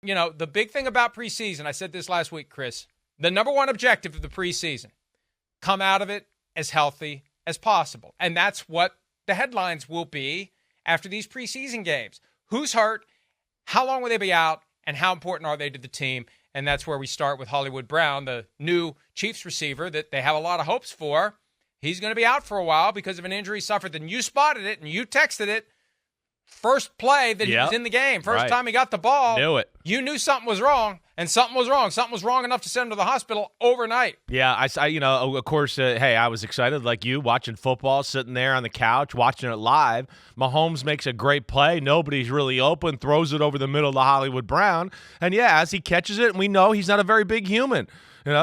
the big thing about preseason, I said this last week, Chris, the number one objective of the preseason, come out of it as healthy as possible. And that's what the headlines will be after these preseason games. Who's hurt? How long will they be out? And how important are they to the team? And that's where we start with Hollywood Brown, the new Chiefs receiver that they have a lot of hopes for. He's going to be out for a while because of an injury suffered. And you spotted it and you texted it. First play that he was in the game. First time he got the ball. Knew it. You knew something was wrong, and something was wrong. Something was wrong enough to send him to the hospital overnight. Yeah, of course, hey, I was excited like you, watching football, sitting there on the couch, watching it live. Mahomes makes a great play. Nobody's really open, throws it over the middle to Hollywood Brown. And, yeah, as he catches it, we know he's not a very big human.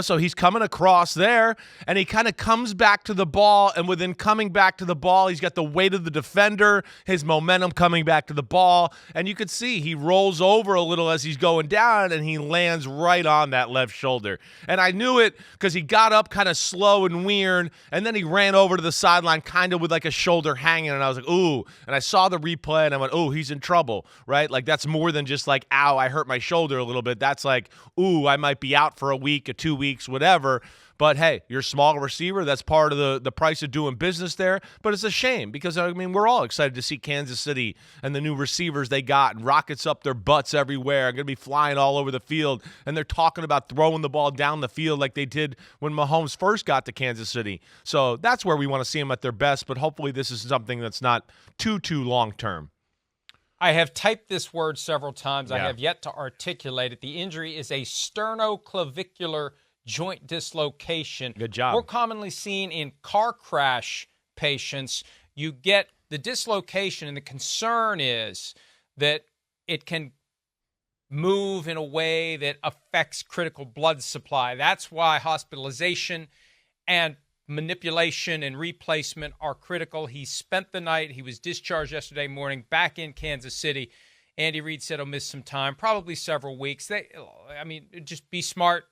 So he's coming across there, and he kind of comes back to the ball, and within coming back to the ball, he's got the weight of the defender, his momentum coming back to the ball, and you could see he rolls over a little as he's going down, and he lands right on that left shoulder. And I knew it because he got up kind of slow and weird, and then he ran over to the sideline kind of with like a shoulder hanging, and I was like, ooh. And I saw the replay, and I went, ooh, he's in trouble, right? Like that's more than just like, ow, I hurt my shoulder a little bit. That's like, ooh, I might be out for a week or 2 weeks, whatever. But hey, you're a small receiver. That's part of the price of doing business there. But it's a shame because, we're all excited to see Kansas City and the new receivers they got, and rockets up their butts everywhere, going to be flying all over the field. And they're talking about throwing the ball down the field like they did when Mahomes first got to Kansas City. So that's where we want to see them at their best. But hopefully this is something that's not too long term. I have typed this word several times. I have yet to articulate it. The injury is a sternoclavicular joint dislocation. Good job. More commonly seen in car crash patients. You get the dislocation, and the concern is that it can move in a way that affects critical blood supply. That's why hospitalization and manipulation and replacement are critical. He spent the night. He was discharged yesterday morning back in Kansas City. Andy Reid said he'll miss some time, probably several weeks. Just be smart.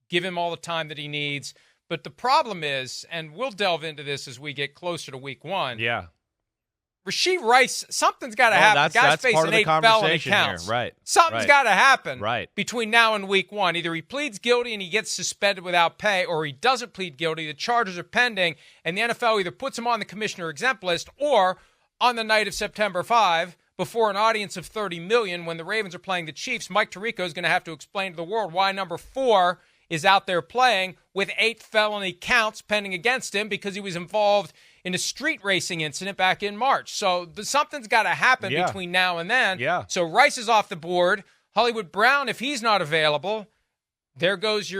Give him all the time that he needs. But the problem is, and we'll delve into this as we get closer to week one. Yeah. Rashee Rice, something's got to happen. Guy's facing 8 felony counts. Right. Something's got to happen between now and week one. Either he pleads guilty and he gets suspended without pay, or he doesn't plead guilty. The charges are pending, and the NFL either puts him on the commissioner exempt list, or on the night of September 5, before an audience of 30 million, when the Ravens are playing the Chiefs, Mike Tirico is going to have to explain to the world why number 4 is out there playing with 8 felony counts pending against him because he was involved in a street racing incident back in March. So something's got to happen between now and then. Yeah. So Rice is off the board. Hollywood Brown, if he's not available, there goes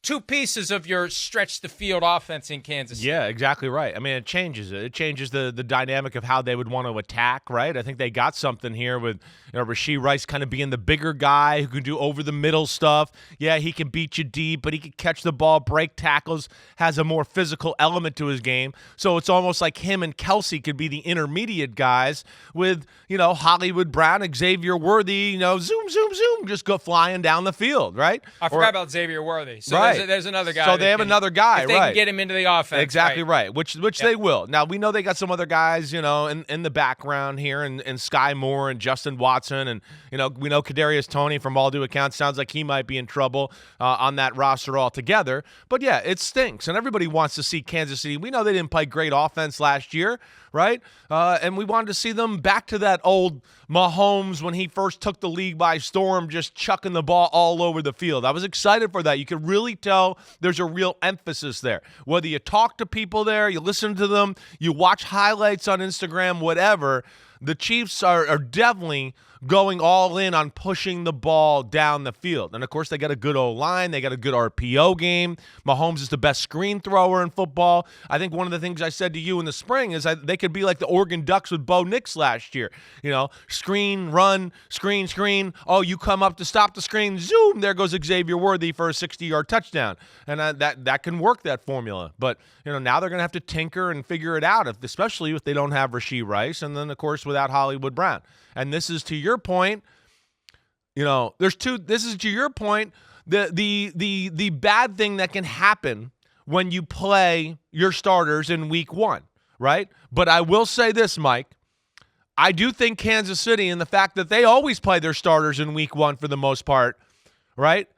2 pieces of your stretch the field offense in Kansas City. Yeah, exactly right. It changes it. It changes the dynamic of how they would want to attack, right? I think they got something here with Rashee Rice kind of being the bigger guy who can do over-the-middle stuff. Yeah, he can beat you deep, but he can catch the ball, break tackles, has a more physical element to his game. So it's almost like him and Kelsey could be the intermediate guys with, Hollywood Brown, Xavier Worthy, zoom, zoom, zoom, just go flying down the field, right? I forgot about Xavier Worthy. So there's another guy. So they have another guy, if they can get him into the offense. Exactly right. Which they will. Now, we know they got some other guys, in the background here, and Sky Moore and Justin Watson, and, we know Kadarius Toney, from all due accounts, sounds like he might be in trouble on that roster altogether. But, yeah, it stinks, and everybody wants to see Kansas City. We know they didn't play great offense last year, right? And we wanted to see them back to that old Mahomes when he first took the league by storm, just chucking the ball all over the field. I was excited for that. You could really tell there's a real emphasis there. Whether you talk to people there, you listen to them, you watch highlights on Instagram, whatever, the Chiefs are definitely going all in on pushing the ball down the field. And, of course, they got a good O-line. They got a good RPO game. Mahomes is the best screen thrower in football. I think one of the things I said to you in the spring is they could be like the Oregon Ducks with Bo Nix last year. Screen, run, screen. Oh, you come up to stop the screen. Zoom, there goes Xavier Worthy for a 60-yard touchdown. And that can work, that formula. But, now they're going to have to tinker and figure it out, especially if they don't have Rashee Rice, and then, of course, without Hollywood Brown. And this is to your point, this is to your point, the bad thing that can happen when you play your starters in week one, right? But I will say this, Mike, I do think Kansas City, and the fact that they always play their starters in week 1 for the most part, right?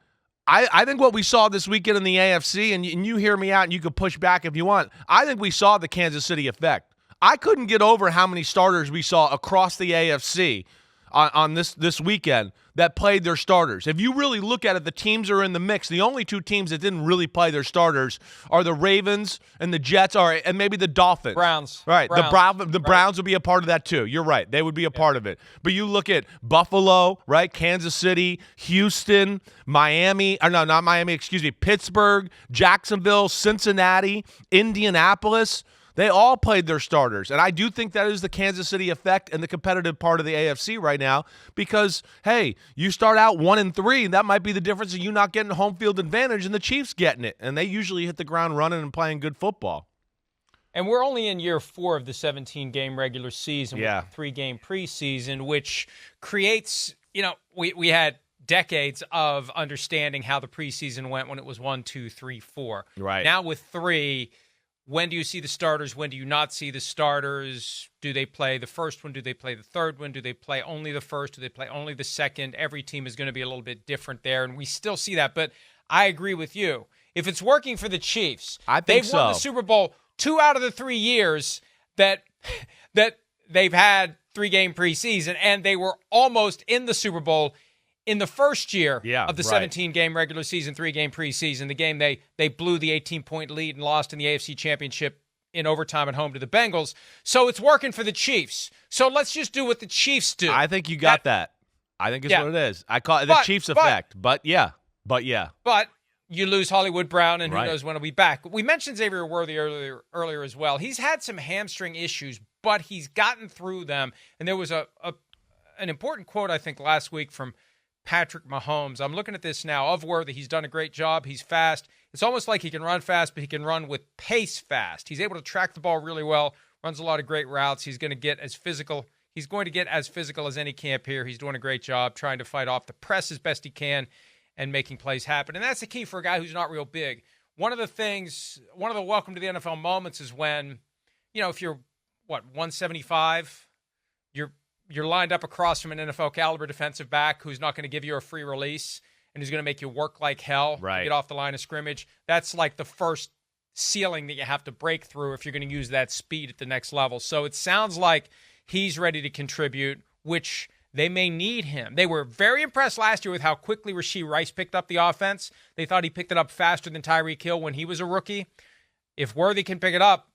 I think what we saw this weekend in the AFC, and you hear me out and you can push back if you want, I think we saw the Kansas City effect. I couldn't get over how many starters we saw across the AFC on this weekend that played their starters. If you really look at it, the teams are in the mix. The only 2 teams that didn't really play their starters are the Ravens and the Jets, and maybe the Dolphins. Browns. Right. Browns. The Browns would be a part of that too. You're right. They would be a part of it. But you look at Buffalo, right? Kansas City, Houston, Miami. Or no, not Miami, excuse me. Pittsburgh, Jacksonville, Cincinnati, Indianapolis. They all played their starters, and I do think that is the Kansas City effect and the competitive part of the AFC right now because, hey, you start out 1-3, that might be the difference of you not getting home field advantage and the Chiefs getting it, and they usually hit the ground running and playing good football. And we're only in year 4 of the 17-game regular season with the 3-game preseason, which creates, we had decades of understanding how the preseason went when it was 1, 2, 3, 4. Right. Now with 3, when do you see the starters? When do you not see the starters? Do they play the first one? Do they play the third one? Do they play only the first? Do they play only the second? Every team is going to be a little bit different there, and we still see that. But I agree with you. If it's working for the Chiefs, they've won the Super Bowl 2 out of the 3 years that they've had 3-game preseason, and they were almost in the Super Bowl in the first year of the 17-game regular season, 3-game preseason. The game they blew the 18-point lead and lost in the AFC Championship in overtime at home to the Bengals. So it's working for the Chiefs. So let's just do what the Chiefs do. I think you got that. I think it's what it is. I call it the Chiefs effect. But you lose Hollywood Brown, and who knows when he'll be back. We mentioned Xavier Worthy earlier as well. He's had some hamstring issues, but he's gotten through them. And there was an important quote, I think, last week from Patrick Mahomes. I'm looking at this now of Worthy. He's done a great job. He's fast. It's almost like he can run fast, but he can run with pace fast. He's able to track the ball really well, runs a lot of great routes. He's going to get as physical. He's going to get as physical as any camp here. He's doing a great job trying to fight off the press as best he can and making plays happen. And that's the key for a guy who's not real big. One of the welcome to the NFL moments is when, if you're, 175, you're lined up across from an NFL caliber defensive back who's not going to give you a free release and who's going to make you work like hell to get off the line of scrimmage. That's like the first ceiling that you have to break through if you're going to use that speed at the next level. So it sounds like he's ready to contribute, which they may need him. They were very impressed last year with how quickly Rashee Rice picked up the offense. They thought he picked it up faster than Tyreek Hill when he was a rookie. If Worthy can pick it up,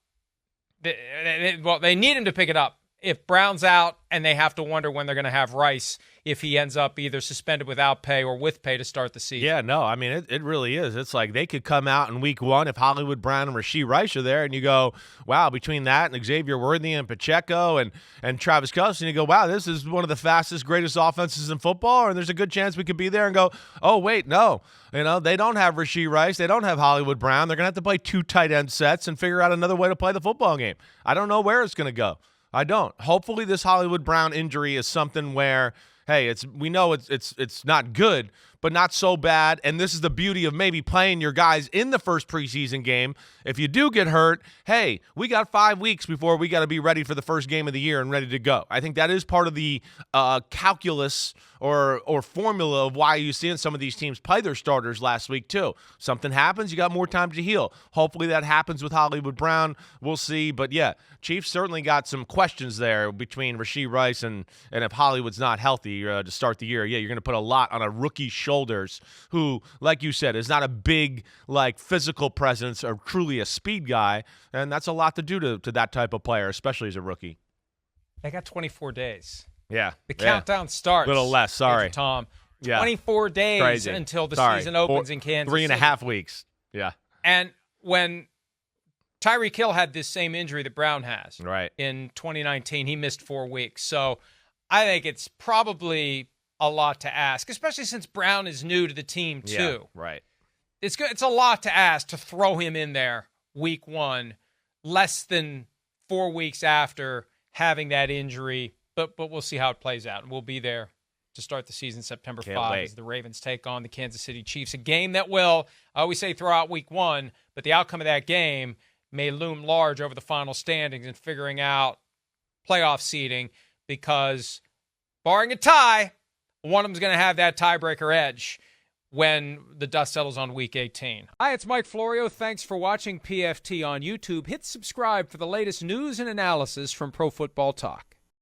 they need him to pick it up. If Brown's out and they have to wonder when they're going to have Rice, if he ends up either suspended without pay or with pay to start the season. Yeah, no, I mean, it really is. It's like they could come out in week 1 if Hollywood Brown and Rashee Rice are there, and you go, wow, between that and Xavier Worthy and Pacheco and Travis Kelce, and you go, wow, this is one of the fastest, greatest offenses in football, and there's a good chance we could be there and go, oh, wait, no. They don't have Rashee Rice. They don't have Hollywood Brown. They're going to have to play 2 tight end sets and figure out another way to play the football game. I don't know where it's going to go. I don't. Hopefully this Hollywood Brown injury is something where, hey, we know it's not good, but not so bad. And this is the beauty of maybe playing your guys in the first preseason game. If you do get hurt, hey, we got 5 weeks before we got to be ready for the first game of the year and ready to go. I think that is part of the calculus or formula of why you seeing some of these teams play their starters last week too. Something happens, you got more time to heal. Hopefully that happens with Hollywood Brown. We'll see. But yeah, Chiefs certainly got some questions there between Rashee Rice and if Hollywood's not healthy to start the year. Yeah, you're going to put a lot on a rookie's shoulders who, like you said, is not a big physical presence or truly a speed guy, and that's a lot to do to that type of player, especially as a rookie. They got 24 days. Yeah. The countdown starts. A little less, sorry. Tom. Yeah. 24 days Crazy. until the season opens in Kansas City. 3.5 weeks. Yeah. And when Tyreek Hill had this same injury that Brown has in 2019, he missed 4 weeks. So I think it's probably a lot to ask, especially since Brown is new to the team too. Yeah, right. It's good. It's a lot to ask to throw him in there week 1, less than 4 weeks after having that injury. But we'll see how it plays out, and we'll be there to start the season September 5 as the Ravens take on the Kansas City Chiefs, a game that will, I always say throw out week 1, but the outcome of that game may loom large over the final standings and figuring out playoff seeding. because barring a tie, one of them's going to have that tiebreaker edge when the dust settles on Week 18. Hi, it's Mike Florio. Thanks for watching PFT on YouTube. Hit subscribe for the latest news and analysis from Pro Football Talk.